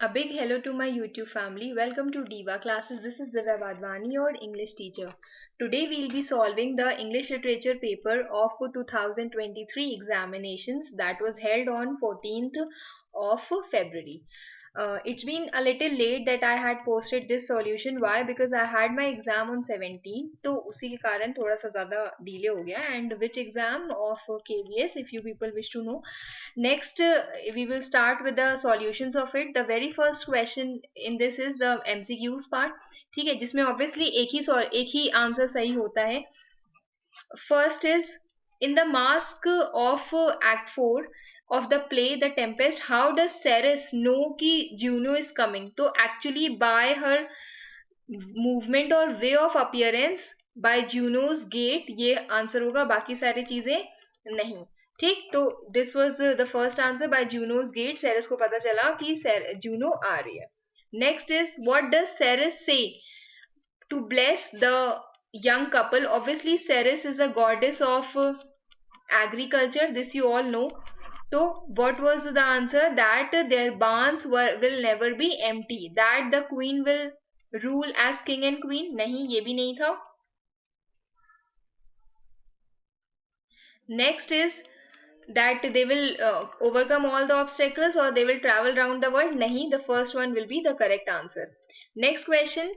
A big hello to my YouTube family. Welcome to Diva Classes. This is Divya Badwani, your English teacher. Today we'll be solving the English Literature paper of 2023 examinations that was held on 14th of February. It's been a little late that I had posted this solution. Why? Because I had my exam on 17, तो उसी के कारण थोड़ा सा ज़्यादा delay हो गया. And which exam of KVS, if you people wish to know. Next, we will start with the solutions of it. The very first question in this is the MCQs part. ठीक है, जिसमें obviously एक ही answer सही होता है. First is, in the mask of Act 4 of the play The Tempest, how does Ceres know कि Juno is coming? तो actually by her movement or way of appearance by Juno's gate, ये answer होगा, बाकी सारी चीजें नहीं. ठीक, तो this was the first answer. By Juno's gate Ceres को पता चला कि जूनो आ रही है. Next is, what does Ceres say to bless the young couple? Obviously Ceres is a goddess of agriculture, this you all know. So what was the answer? That their barns will never be empty, that the queen will rule as king and queen. नहीं, ये भी नहीं था. Next is that they will overcome all the obstacles or they will travel around the world. Nahi, the first one will be the correct answer. Next question.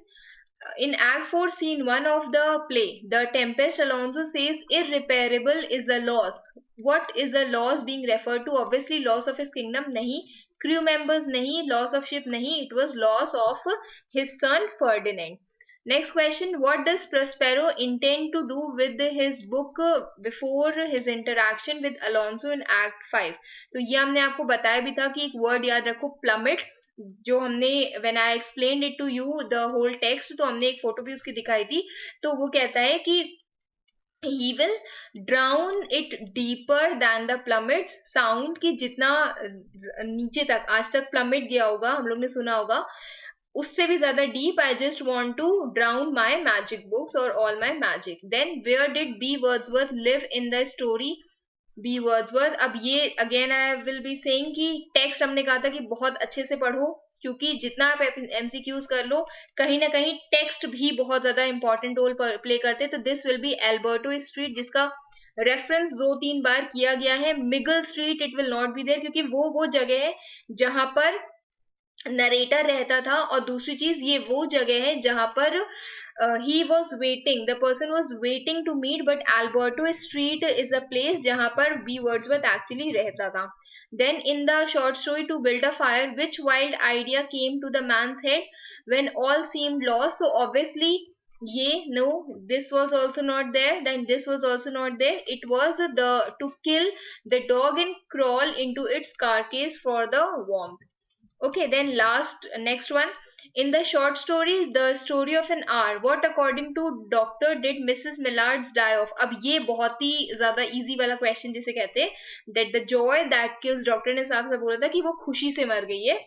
In Act 4, Scene 1 of the play, The Tempest, Alonso says irreparable is a loss. What is a loss being referred to? Obviously, loss of his kingdom. Nahi. Crew members. Nahi. Loss of ship. Nahi. It was loss of his son Ferdinand. Next question, what does Prospero intend to do with his book before his interaction with Alonso in Act 5? तो ये हमने आपको बताया भी था कि एक word याद रखो, plummet, जो हमने when I explained it to you the whole text, तो हमने एक फोटो भी उसकी दिखाई थी. तो वो कहता है कि he will drown it deeper than the plummets. Sound कि जितना नीचे तक आज तक plummet गया होगा, हम लोग ने सुना होगा, उससे भी ज्यादा deep. I just want to drown my magic books और all my magic. Then where did B Wordsworth live in the story? B Wordsworth. अब ये again I will be saying कि टेक्स्ट हमने कहा था कि बहुत अच्छे से पढ़ो, क्योंकि जितना आप एमसीक्यूज कर लो, कहीं ना कहीं टेक्स्ट भी बहुत ज्यादा इंपॉर्टेंट रोल प्ले करते. तो this will be Alberto street, जिसका रेफरेंस 2-3 बार किया गया है. Miguel street it will not be there, क्योंकि वो जगह है जहां पर नरेटर रहता था. और दूसरी चीज, ये वो जगह है जहां पर he was waiting, the person was waiting to meet, but Alberto Street is a place जहां पर B Wordsworth actually रहता था. Then in the short story To Build a Fire, which wild idea came to the man's head when all seemed lost? So obviously ये no, this was also not there, then this was also not there. It was the to kill the dog and crawl into its carcass for the warmth. Okay, then next one. In the short story, The Story of an Hour, what according to doctor did Mrs. Millards die of? अब ये बहुत ही ज्यादा easy वाला question जिसे कहते हैं, that the joy that kills, doctor ने साफ साफ बोला था कि वो खुशी से मर गई है.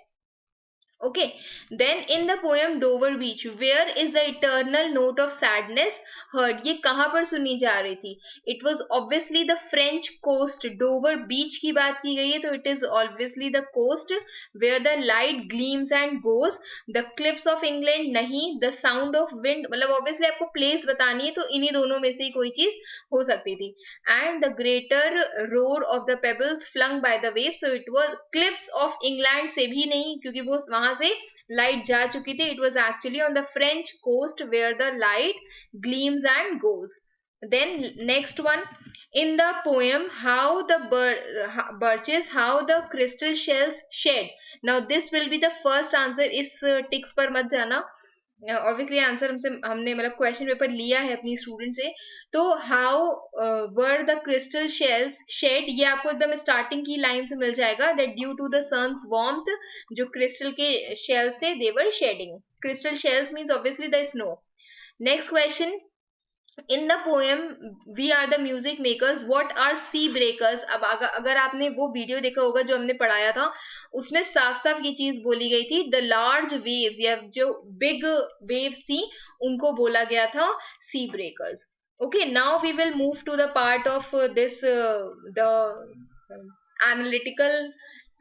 Okay, then in the poem Dover Beach, where is the eternal note of sadness heard? ये कहाँ पर सुनी जा रही थी? It was obviously the French coast. Dover Beach की बात की गई है, तो it is obviously the coast where the light gleams and goes. The cliffs of England नहीं. The sound of wind, मतलब obviously आपको place बतानी है, तो इन्हीं दोनों में से ही कोई चीज हो सकती थी. And the greater roar of the pebbles flung by the waves, so it was cliffs of England से भी नहीं, क्योंकि वो वहां से लाइट जा चुकी थी. It was actually on the French coast where the light gleams and goes. Then next one, in the poem How the Birches, how the crystal shells shed. Now this will be the first answer. इस ticks पर मत जाना, obviously answer हमने मतलब question paper लिया है अपनी student से. तो how were the crystal shells shed, ये आपको एकदम स्टार्टिंग की लाइन से मिल जाएगा. That due to the sun's warmth, जो क्रिस्टल के शेल से they were shedding. Crystal shells means obviously the snow. Next question, in the poem we are the music makers, what are sea breakers? अब अगर आपने वो video देखा होगा जो हमने पढ़ाया था, उसमें साफ साफ ये चीज बोली गई थी, द लार्ज वेव्स, या जो बिग वेव्स थी उनको बोला गया था सी breakers. Okay, now we will move to the part of this the analytical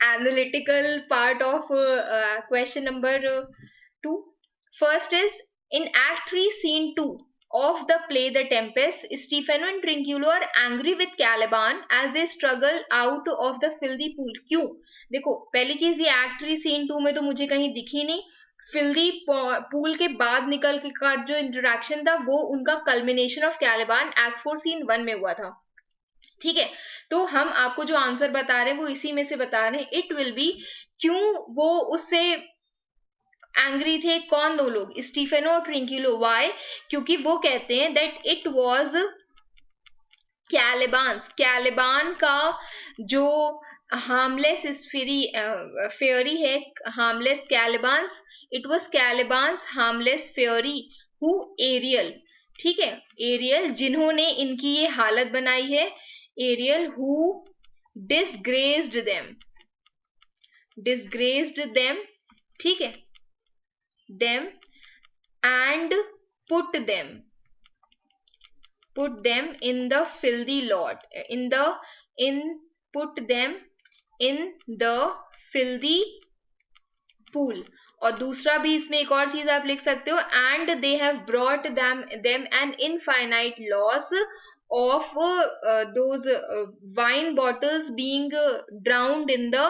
analytical part of question number 2. First is in Act 3, Scene 2 of the play The Tempest, Stefano and Trinculo are angry with Caliban as they struggle out of the filthy pool. क्यों? देखो, पहली चीज ये Act 3 Scene 2 में तो मुझे कहीं दिखी नहीं. फिल्दी पूल के बाद निकल का जो इंटरेक्शन था वो उनका कल्मिनेशन ऑफ कैलिबान Act 4 Scene 1 में हुआ था. ठीक है, तो हम आपको जो आंसर बता रहे हैं वो इसी में से बता रहे हैं. इट विल बी क्यों वो उससे एंग्री थे. कौन दो लोग? स्टीफेनो और ट्रिंकिलो. वाई? क्योंकि वो कहते हैं दैट इट वाज कैलिबान का जो हार्मलेस फेयरी है, harmless Caliban's, it was Caliban's harmless fairy who Ariel. ठीक है, एरियल जिन्होंने इनकी ये हालत बनाई है. Ariel who disgraced them. ठीक है, them and put them in the filthy lot put them in the filthy pool. और दूसरा भी इसमें एक और चीज आप लिख सकते हो, and they have brought them an infinite loss of those wine bottles being drowned in the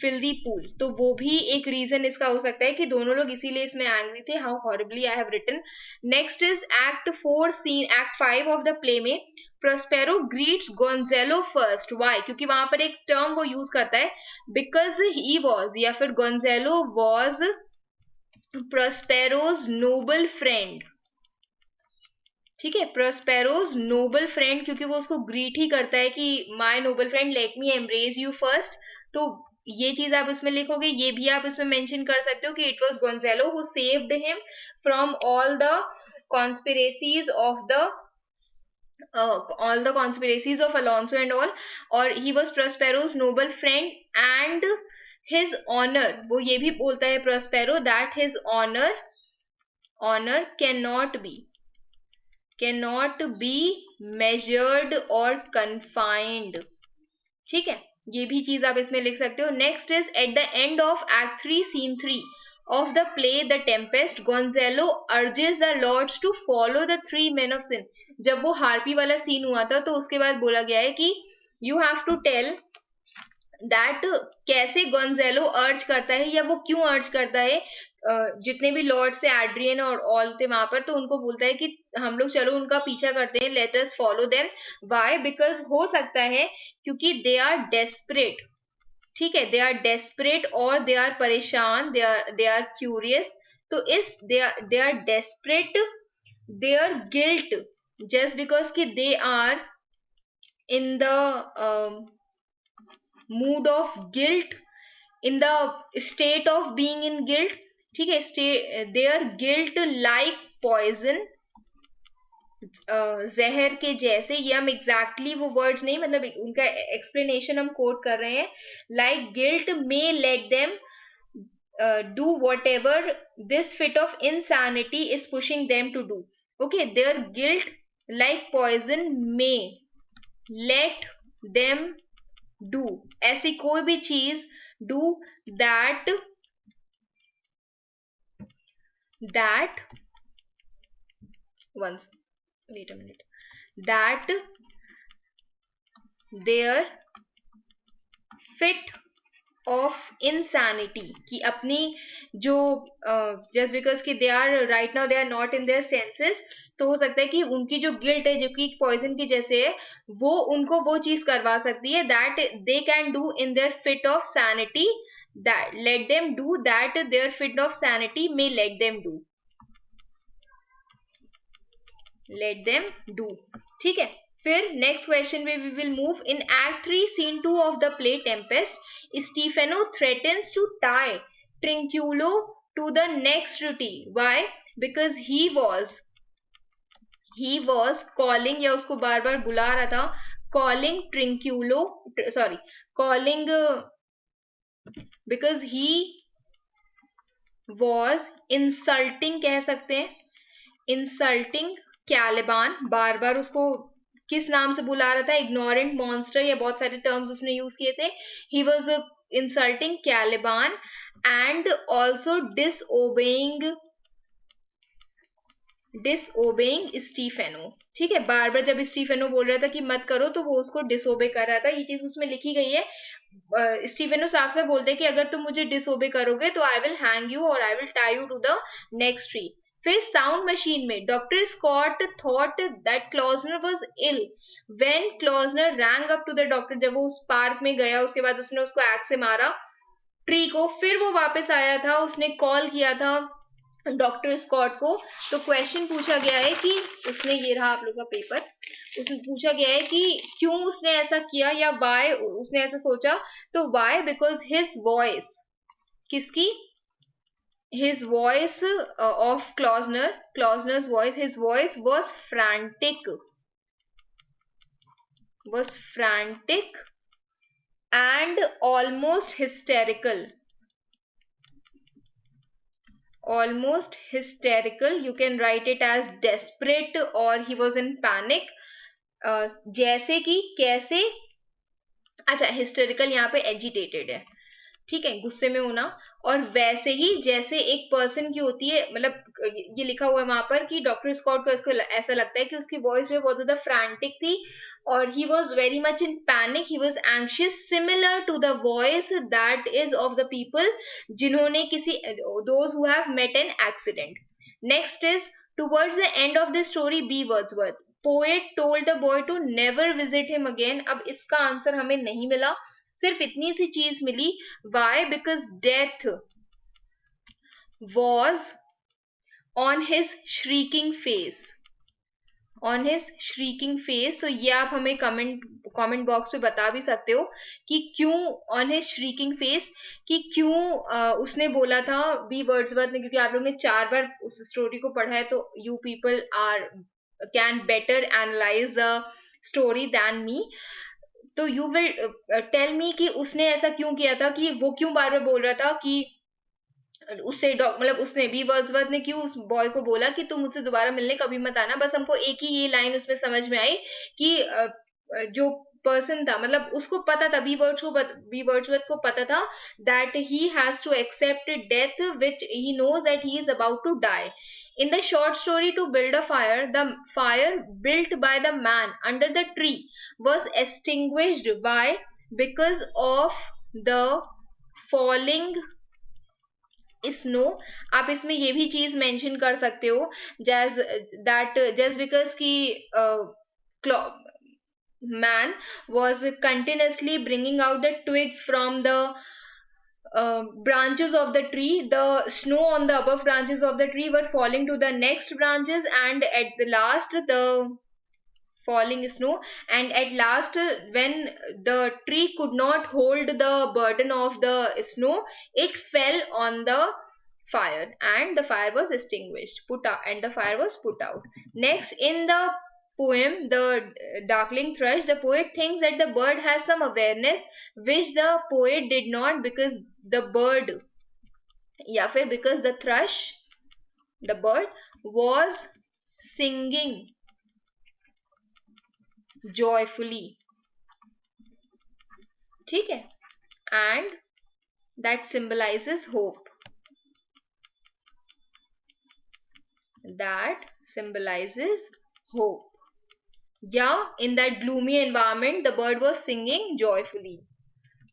filthy pool. तो वो भी एक रीजन इसका हो सकता है कि दोनों लोग इसीलिए इसमें एंग्री थे. How horribly I have written. Next is Act 4 Scene Act 5 of the play में Prospero greets Gonzalo first. Why? क्योंकि वहां पर एक टर्म वो यूज करता है, बिकॉज ही वॉज या फिर गोंजेलो वॉज प्रोस्पेरोज नोबल फ्रेंड. ठीक है, प्रोस्पेरोज नोबल फ्रेंड, क्योंकि वो उसको ग्रीट ही करता है कि my noble friend let me embrace you first. तो ये चीज आप इसमें लिखोगे. ये भी आप इसमें मेंशन कर सकते हो कि it was Gonzalo who saved him from all the conspiracies of Alonso and all. और he was Prospero's noble friend and his honour. वो ये भी बोलता है Prospero that his honour cannot be measured or confined. ठीक है, ये भी चीज आप इसमें लिख सकते हो. Next is at the end of Act 3 Scene 3 of the play The Tempest, Gonzalo urges the lords to follow the 3 men of sin. जब वो हार्पी वाला सीन हुआ था तो उसके बाद बोला गया है कि you have to tell that कैसे गोंजेलो अर्ज करता है या वो क्यों अर्ज करता है जितने भी लॉर्ड से एड्रियन और ऑल थे वहां पर, तो उनको बोलता है कि हम लोग चलो उनका पीछा करते हैं, let us follow them. Why? Because हो सकता है क्योंकि दे आर डेस्परेट. ठीक है, दे आर डेस्परेट और दे आर परेशान, दे आर क्यूरियस. तो is they are desperate, their guilt just because कि they are in the mood of guilt, in the state of being in guilt. ठीक है, their guilt like poison, जहर के जैसे. ये हम एग्जैक्टली वो वर्ड्स नहीं, मतलब उनका एक्सप्लेनेशन हम कोट कर रहे हैं. Like guilt may let them do whatever this fit of insanity is pushing them to do. Okay, their guilt like poison may let them do, ऐसी कोई भी चीज do that once wait a minute, that their fit of insanity, कि अपनी जो just because कि they are right now they are not in their senses, तो हो सकता है कि उनकी जो गिल्ट है जो कि पॉइजन की जैसे है वो उनको वो चीज करवा सकती है that they can do in their fit of sanity, that let them do that their fit of sanity may let them do. ठीक है, फिर नेक्स्ट क्वेश्चन में we will move. In Act 3 Scene 2 of the play Tempest, Stefano threatens to tie Trinculo to the next tree. Why? Because he was calling, या उसको बार बार बुला रहा था, calling Trinculo, sorry, calling because he was insulting, कह सकते हैं, insulting Caliban. बार बार उसको किस नाम से बुला रहा था? इग्नोरेंट मॉन्स्टर, या बहुत सारे टर्म्स उसने यूज किए थे. He was insulting Caliban and also disobeying Stefano. ठीक है, बार बार जब स्टीफेनो बोल रहा था कि मत करो तो वो उसको डिसोबे कर रहा था. ये चीज उसमें लिखी गई है. स्टीफेनो साफ साफ बोलते हैं कि अगर तुम मुझे डिसोबे करोगे तो आई विल हैंग यू और I will tie you to the next tree. फिर साउंड मशीन में doctor Scott thought that Klausner was ill when Klausner rang up to the doctor. जब वो उस पार्क में गया उसके बाद उसने उसको एक्स से मारा ट्री को, फिर वो वापस आया था, उसने कॉल किया था डॉक्टर स्कॉट को. तो क्वेश्चन पूछा गया है कि उसने, ये रहा आप लोग का पेपर, उसने पूछा गया है कि क्यों उसने ऐसा किया या वाई उसने ऐसा सोचा. तो वाई, बिकॉज हिज वॉइस, किसकी, his voice of Klausner's voice, his voice was frantic and almost hysterical. You can write it as desperate or he was in panic. जैसे कि कैसे, अच्छा हिस्टेरिकल यहाँ पे एजिटेटेड है, ठीक है, गुस्से में होना. और वैसे ही जैसे एक पर्सन की होती है, मतलब ये लिखा हुआ है वहां पर कि डॉक्टर स्कॉट को इसको ऐसा लगता है कि उसकी वॉइस जो है बहुत ज्यादा फ्रैंटिक थी और he was very much in panic, he was anxious, similar to the voice that is of the people जिन्होंने किसी, those who have met an accident. Next is towards the end of the story B Wordsworth poet told the boy to never visit him again. अब इसका answer हमें नहीं मिला, सिर्फ इतनी सी चीज मिली. Why, because death was on his shrieking face. तो ये आप हमें कमेंट बॉक्स में बता भी सकते हो कि क्यों ऑन हिज श्रीकिंग फेस, कि क्यों उसने बोला था बी वर्ड्सवर्थ ने. क्योंकि आप लोग ने 4 बार उस स्टोरी को पढ़ा है तो you people can better analyse the story than me. तो यू विल टेल मी कि उसने ऐसा क्यों किया था, कि वो क्यों बार बार बोल रहा था कि उससे, मतलब उसने बी वर्ड्सवर्थ ने क्यों उस बॉय को बोला कि तुम मुझसे दोबारा मिलने कभी मत आना. बस हमको एक ही ये लाइन उसमें समझ में आई कि जो पर्सन था, मतलब उसको पता था, बी वर्ड्सवर्थ को पता था that he has to accept death which he knows that he is about to die. In the short story to build a fire, the fire built by the man under the tree was extinguished because of the falling snow. आप इसमें ये भी चीज mention कर सकते हो just because कि man was continuously bringing out the twigs from the branches of the tree. The snow on the above branches of the tree were falling to the next branches, and at the last the falling snow, and at last when the tree could not hold the burden of the snow, it fell on the fire and the fire was extinguished, and the fire was put out. Next, in the poem The Darkling Thrush, the poet thinks that the bird has some awareness which the poet did not, because the bird, या फिर because the thrush, the bird, was singing joyfully. ठीक है, and that symbolizes hope. Yeah, in that gloomy environment, the bird was singing joyfully.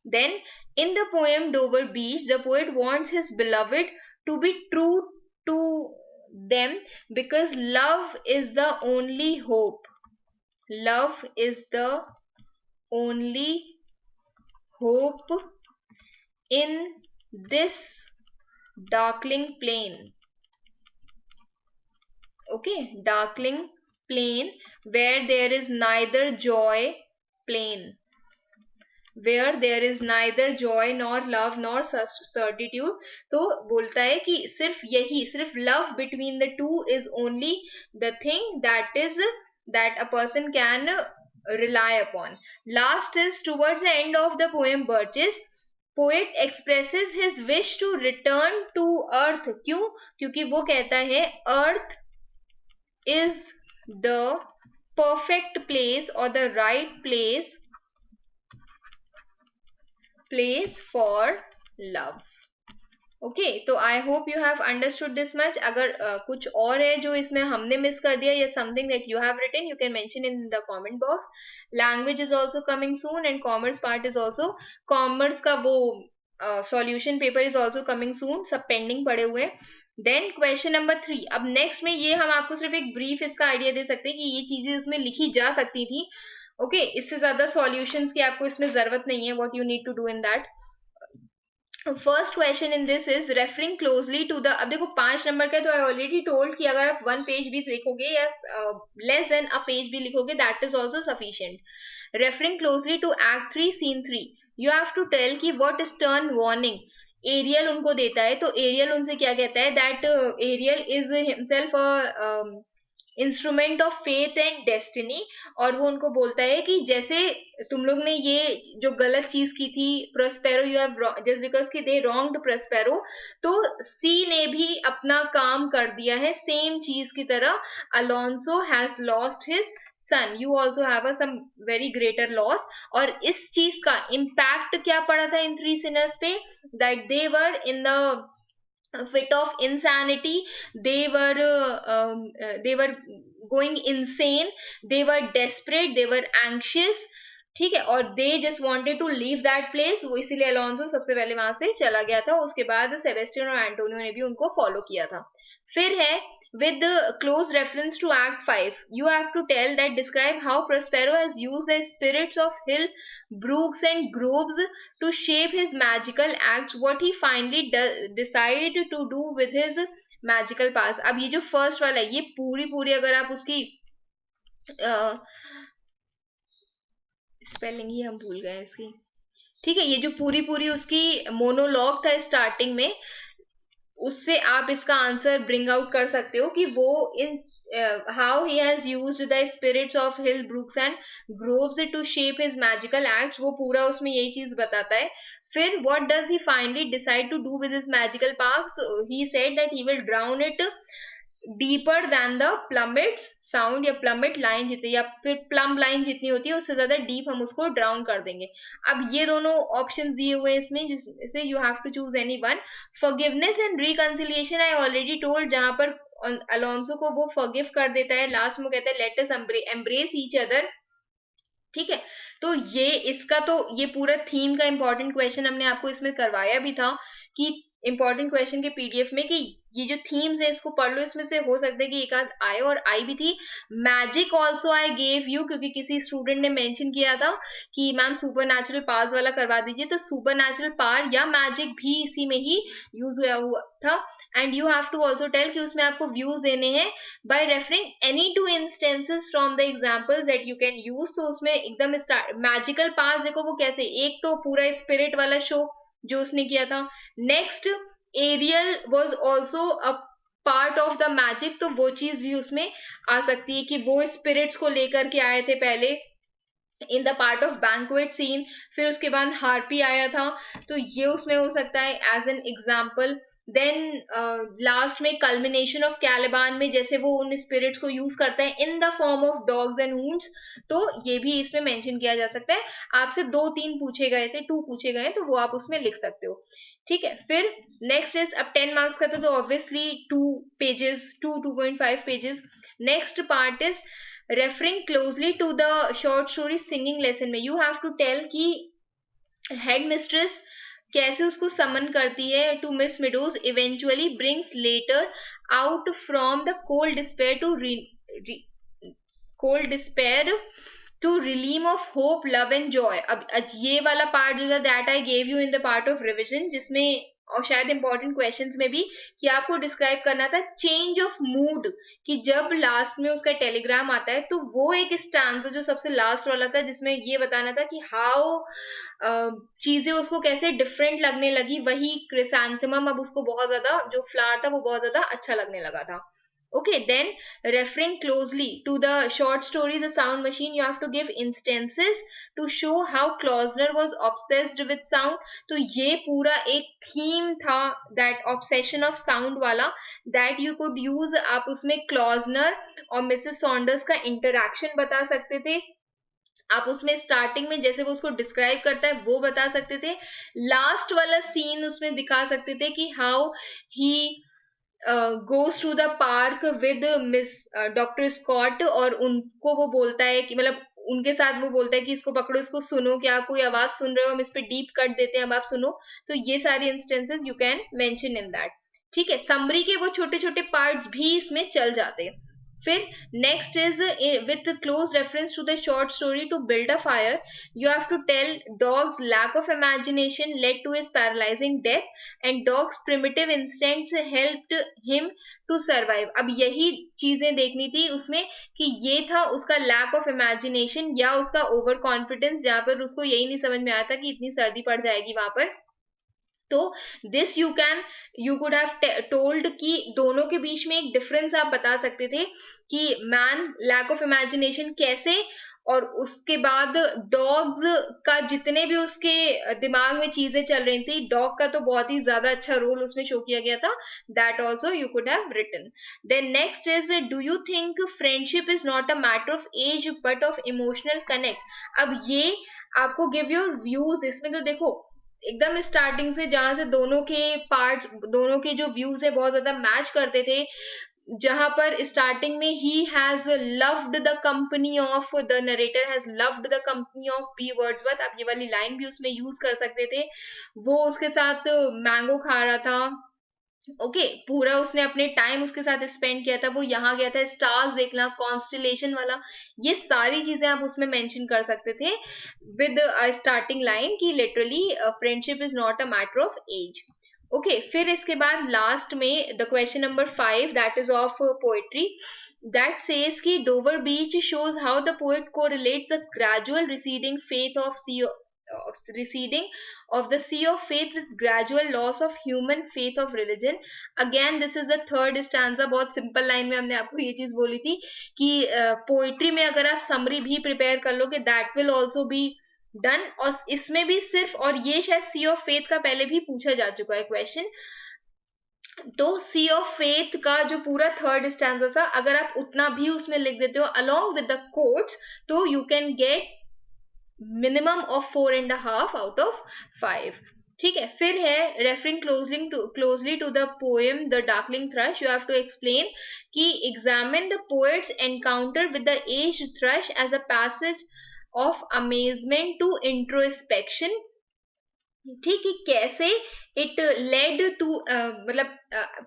Then, in the poem Dover Beach, the poet wants his beloved to be true to them because love is the only hope. Love is the only hope in this darkling plain. Okay, darkling plain where there is neither joy, plain where there is neither joy nor love nor certitude. तो बोलता है कि सिर्फ love between the two is only the thing that a person can rely upon. Last is towards the end of the poem Birches, poet expresses his wish to return to earth. क्यों? क्योंकि वो कहता है earth is the perfect place or the right place place for love. Okay, तो I hope you have understood this much. अगर कुछ और है जो इसमें हमने मिस कर दिया या something that you have written, you can mention in the comment box. Language is also coming soon and commerce part is also, commerce का वो solution paper is also coming soon. सब पेंडिंग पड़े हुए हैं. Then question number 3. अब next में ये हम आपको सिर्फ एक ब्रीफ इसका आइडिया दे सकते हैं कि ये चीजें उसमें लिखी जा सकती थी. ओके, इससे ज्यादा सॉल्यूशंस की आपको इसमें जरूरत नहीं है. What you need to do in that, first question in this is referring closely to the. अब देखो 5 नंबर का, तो आई ऑलरेडी टोल्ड कि अगर आप 1 पेज भी लिखोगे या लेस देन अ पेज भी लिखोगे, that is also sufficient. Referring closely to act 3 scene 3, you have to tell कि what is turn warning. Ariel उनको देता है, तो एरियल उनसे क्या कहता है, that Ariel is himself instrument of faith and destiny. और वो उनको बोलता है कि जैसे तुम लोग ने ये जो गलत चीज की थी Prospero, you have just because कि दे रॉन्ग्ड प्रोस्पेरो, तो सी ने भी अपना काम कर दिया है सेम चीज की तरह. Alonso has lost his son, you also have a some very greater loss. और इस चीज का इम्पैक्ट क्या पड़ा था इन 3 sinners पे, that they were in the fit of insanity, they were going insane, they were desperate, they were anxious. ठीक है, और they just wanted to leave that place. वो इसीलिए अलोंसो सबसे पहले वहां से चला गया था. उसके बाद सेबेस्टियन और एंटोनियो ने भी उनको फॉलो किया था. फिर है with close reference to act 5, you have to tell that describe how Prospero has used the spirits of Hill, Brooks and Groves to shape his magical acts, what he finally decided to do with his magical pass. अब ये जो first वाला है, ये पूरी अगर आप उसकी स्पेलिंग ही हम भूल गए इसकी. ठीक है, ये जो पूरी उसकी मोनोलॉग था स्टार्टिंग में, उससे आप इसका आंसर ब्रिंग आउट कर सकते हो कि वो in how he has used the spirits of hill, brooks and groves to shape his magical acts. वो पूरा उसमें यही चीज बताता है. फिर what does he finally decide to do with his magical parks? He said that he will drown it deeper than the plummets sound, या plummet line जितनी या फिर प्लम लाइन जितनी होती है उससे ज्यादा डीप हम उसको ड्राउन कर देंगे. अब ये दोनों ऑप्शन दिए हुए हैं इसमें, जिससे you have to choose any one. Forgiveness and reconciliation I already told, जहां पर अलोंसो को वो फॉरगिव कर देता है, लास्ट में कहता है let us embrace each other. ठीक है, तो ये इसका तो ये पूरा थीम का इंपॉर्टेंट क्वेश्चन हमने आपको इसमें करवाया भी था कि इंपॉर्टेंट क्वेश्चन के पीडीएफ में कि ये जो थीम्स है इसको पढ़ लो. इसमें से हो सकता है कि एक आध आए, और आई भी थी. Magic also I gave you, क्योंकि किसी स्टूडेंट ने मेंशन किया था कि मैम सुपर नेचुरल पावर्स वाला करवा दीजिए, तो सुपर नेचुरल पावर या मैजिक भी इसी में ही यूज हुआ था. And you have to also tell कि उसमें आपको व्यूज देने हैं by referring any 2 instances from the examples that you can use. तो उसमें एकदम मैजिकल पावर्स देखो वो कैसे, एक तो पूरा स्पिरिट वाला शो जो उसने किया था. Next, Ariel was also a part of the magic, तो वो चीज भी उसमें आ सकती है कि वो स्पिरिट्स को लेकर के आए थे पहले in the part of banquet scene. फिर उसके बाद हार्पी आया था, तो ये उसमें हो सकता है as an example. Then last में कल्मिनेशन ऑफ कैलिबान में जैसे वो उन स्पिरिट्स को यूज करते हैं in the form of dogs and wounds, तो ये भी इसमें मेंशन किया जा सकता है. आपसे 2-3 पूछे गए थे, 2 पूछे गए, तो वो आप उसमें लिख सकते हो. ठीक है, फिर नेक्स्ट इज, अब 10 मार्क्स का था तो obviously 2 pages, 2.5 pages. Next part is referring closely to the short story singing lesson में. यू हैव टू टेल कि हेड मिस्ट्रेस कैसे उसको समन करती है to Miss Meadows, eventually brings latter out from the cold despair to realm of hope, love and joy. अब ये वाला part जो था that I gave you in the part of revision, जिसमें और शायद इंपॉर्टेंट क्वेश्चंस में भी कि आपको डिस्क्राइब करना था चेंज ऑफ मूड, कि जब लास्ट में उसका टेलीग्राम आता है तो वो एक स्टैंजा जो सबसे लास्ट वाला था जिसमें ये बताना था कि हाउ चीजें उसको कैसे डिफरेंट लगने लगी. वही क्रिसैंथेमम अब उसको बहुत ज्यादा, जो फ्लावर था वो बहुत ज्यादा अच्छा लगने लगा था. Okay, then referring closely to the short story The Sound Machine, you have to give instances to show how Klausner was obsessed with sound. तो ये पूरा एक theme था that obsession of sound वाला that you could use. आप उसमें Klausner और Mrs. Saunders का interaction बता सकते थे. आप उसमें स्टार्टिंग में जैसे वो उसको डिस्क्राइब करता है वो बता सकते थे, लास्ट वाला सीन उसमें दिखा सकते थे कि how he goes to the park with Miss doctor Scott, और उनको वो बोलता है कि मतलब उनके साथ वो बोलता है कि इसको पकड़ो, इसको सुनो, क्या कोई आवाज सुन रहे हो, हम इस पे डीप कट देते हैं, अब आप सुनो। तो ये सारे instances you can mention in that. ठीक है, समरी के वो छोटे छोटे पार्ट्स भी इसमें चल जाते हैं। फिर next is with close reference to the short story, to build a fire you have to tell dog's lack of imagination led to his paralyzing death and dog's primitive instincts helped him to survive। अब यही चीजें देखनी थी उसमें कि ये था उसका लैक ऑफ इमेजिनेशन या उसका ओवर कॉन्फिडेंस, जहां पर उसको यही नहीं समझ में आया था कि इतनी सर्दी पड़ जाएगी वहां पर। तो this you could have told कि दोनों के बीच में एक डिफरेंस आप बता सकते थे कि मैन लैक ऑफ इमेजिनेशन कैसे, और उसके बाद डॉग्स का जितने भी उसके दिमाग में चीजें चल रही थी, डॉग का तो बहुत ही ज्यादा अच्छा रोल उसमें शो किया गया था, that also you could have written. Then next is, do you think friendship is not a matter of age but of emotional connect. अब ये आपको गिव योर व्यूज, इसमें तो देखो एकदम स्टार्टिंग से जहां से दोनों के पार्ट्स, दोनों के जो व्यूज है बहुत ज्यादा मैच करते थे, जहां पर स्टार्टिंग में ही has loved the company of, the narrator has loved the company of B Wordsworth, आप ये वाली लाइन भी उसमें यूज कर सकते थे। वो उसके साथ मैंगो खा रहा था, ओके पूरा उसने अपने टाइम उसके साथ स्पेंड किया था, वो यहाँ गया था स्टार्स देखना, कॉन्स्टिलेशन वाला, ये सारी चीजें आप उसमें मेंशन कर सकते थे विद स्टार्टिंग लाइन की literally friendship is not a matter of age. Okay, फिर इसके बाद लास्ट में the question number 5 that is of poetry, that says कि Dover Beach shows how the poet correlates the gradual receding faith of sea receding of the sea of faith with gradual loss of human faith of religion। Again this is the third stanza। बहुत simple line में हमने आपको ये चीज बोली थी कि poetry में अगर आप समरी भी प्रिपेयर कर लोगे that will also be done, और इसमें भी सिर्फ, और ये शायद सी ऑफ फेथ का पहले भी पूछा जा चुका है क्वेश्चन, तो सी ऑफ फेथ का जो पूरा थर्ड स्टैंजा था अगर आप उतना भी उसमें लिख देते हो अलोंग विद द कोट्स, तो you can get minimum of 4.5 out of 5। ठीक है, फिर है referring closely to the poem the darkling thrush, you have to explain कि examine the poet's encounter with the aged thrush as a passage of amazement to introspection. ठीक है, कैसे it led to मतलब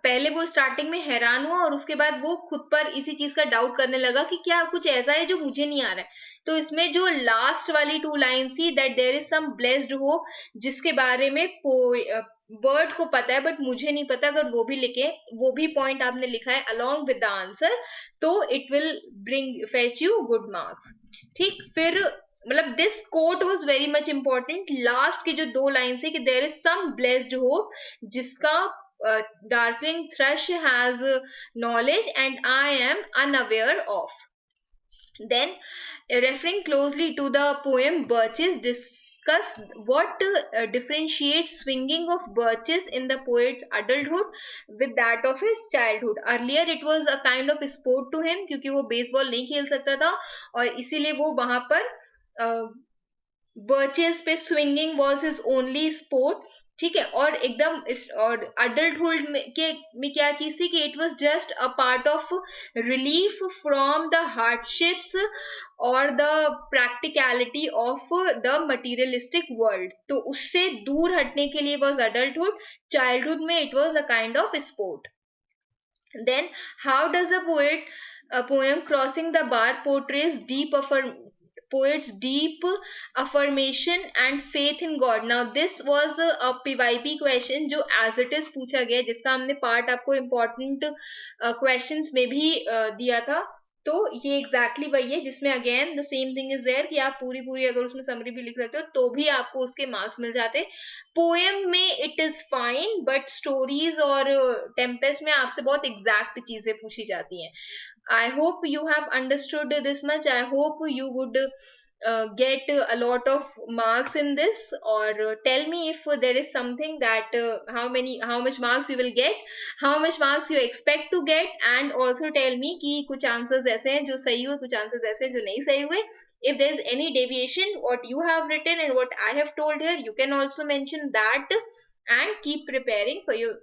पहले वो स्टार्टिंग में हैरान हुआ और उसके बाद वो खुद पर इसी चीज का डाउट करने लगा कि क्या कुछ ऐसा है जो मुझे नहीं आ रहा है। तो इसमें जो लास्ट वाली 2 लाइन थी that there is some blessed hope, जिसके बारे में बर्ड को पता है बट मुझे नहीं पता, अगर वो भी लिखे, वो भी पॉइंट आपने लिखा है अलोंग विद द आंसर, तो it will bring fetch you good marks. ठीक, फिर मतलब this quote was very much important, last की जो 2 लाइन है कि there is some blessed hope जिसका darkling thrush has knowledge and I am unaware of. Then, referring closely to the poem Birches, discuss what differentiates swinging of birches in the poet's adulthood with that of his childhood। Earlier it was a kind of sport to him क्योंकि वो baseball नहीं खेल सकता था और इसीलिए वो वहां पर बर्चेस पे swinging was his only sport. ठीक है, और एकदम और अडल्टहुड में क्या चीज थी कि it was just a part of relief from the hardships और the practicality of the materialistic world, तो उससे दूर हटने के लिए वॉज अडल्टहुड, चाइल्डहुड में it was a kind of sport. Then, how does a poem Crossing the Bar portrays poet's deep affirmation and faith in God? Now, this was a PYP question जो as it is पूछा गया, जिसका हमने part आपको important questions में भी दिया था। तो ये एग्जैक्टली वही है जिसमें again the same thing is there कि आप पूरी पूरी अगर उसमें समरी भी लिख सकते हो तो भी आपको उसके मार्क्स मिल जाते। पोएम में it is fine, but stories और टेम्पेस्ट में आपसे बहुत एग्जैक्ट चीजें पूछी जाती हैं। आई hope you have understood this much, I hope you would get a lot of marks in this, or tell me if there is something that how much marks you will get, how much marks you expect to get, and also tell me कि कुछ answers ऐसे हैं जो सही हुए, कुछ answers ऐसे हैं जो नहीं सही हुए। If there's any deviation what you have written and what I have told here, you can also mention that, and keep preparing for your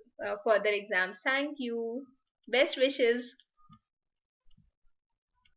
further exams. Thank you. Best wishes.